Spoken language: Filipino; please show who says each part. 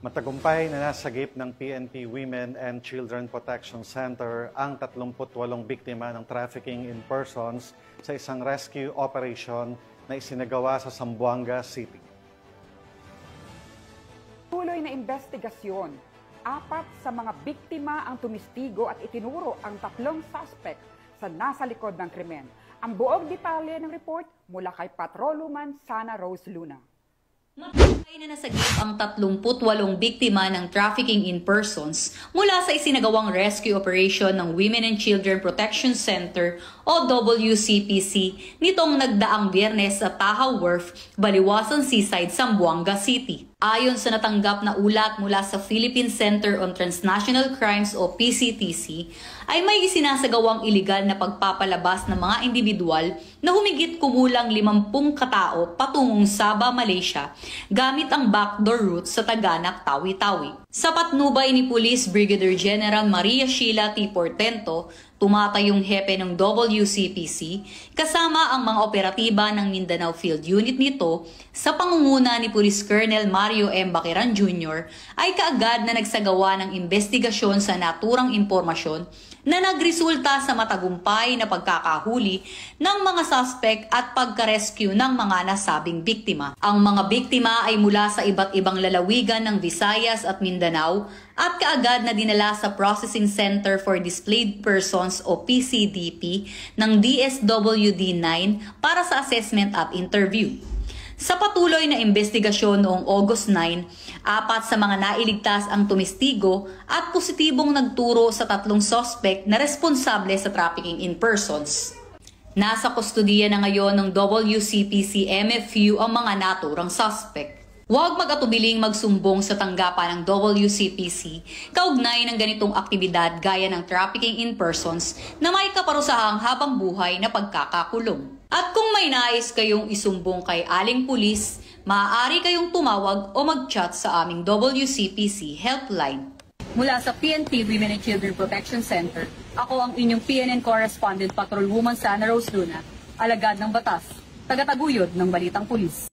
Speaker 1: Matagumpay na nasagip ng PNP Women and Children Protection Center ang 38 biktima ng trafficking in persons sa isang rescue operation na isinagawa sa Zamboanga City.
Speaker 2: Tuloy na investigasyon. 4 sa mga biktima ang tumistigo at itinuro ang 3 suspect sa nasa likod ng krimen. Ang buong detalye ng report mula kay Patrolwoman Sana Rose Luna.
Speaker 3: Matagumpay na nasagip ang 38 biktima ng trafficking in persons mula sa isinagawang rescue operation ng Women and Children Protection Center o WCPC nitong nagdaang Biyernes sa Tahaw Wharf, Baliwasan Seaside, Zamboanga City. Ayon sa natanggap na ulat mula sa Philippine Center on Transnational Crimes o PCTC, ay may isinasagawang iligal na pagpapalabas ng mga individual na humigit kumulang 50 katao patungong Sabah, Malaysia gamit ang backdoor route sa Taganak, Tawi-Tawi. Sa patnubay ni Police Brigadier General Maria Sheila T. Portento, tumatayong hepe ng WCPC, kasama ang mga operatiba ng Mindanao Field Unit nito sa pangunguna ni Police Colonel Mario M. Baquiran Jr. ay kaagad na nagsagawa ng investigasyon sa naturang impormasyon na nagresulta sa matagumpay na pagkakahuli ng mga suspect at pagka-rescue ng mga nasabing biktima. Ang mga biktima ay mula sa iba't ibang lalawigan ng Visayas at Mindanao at kaagad na dinala sa Processing Center for Displaced Persons o PCDP ng DSWD-9 para sa assessment at interview. Sa patuloy na investigasyon noong August 9, 4 sa mga nailigtas ang tumistigo at positibong nagturo sa 3 suspect na responsable sa trafficking in persons. Nasa kustudiya na ngayon ng WCPC MFU ang mga naturang suspect. Huwag mag-atubiling magsumbong sa tanggapan ng WCPC kaugnay ng ganitong aktibidad gaya ng trafficking in persons na may kaparusahang habang buhay na pagkakakulong. At kung may nais kayong isumbong kay Aling Pulis, maaari kayong tumawag o mag-chat sa aming WCPC helpline.
Speaker 4: Mula sa PNP Women and Children Protection Center, ako ang inyong PNN Correspondent Patrolwoman Sana Rose Luna, alagad ng batas, tagataguyod ng Balitang Pulis.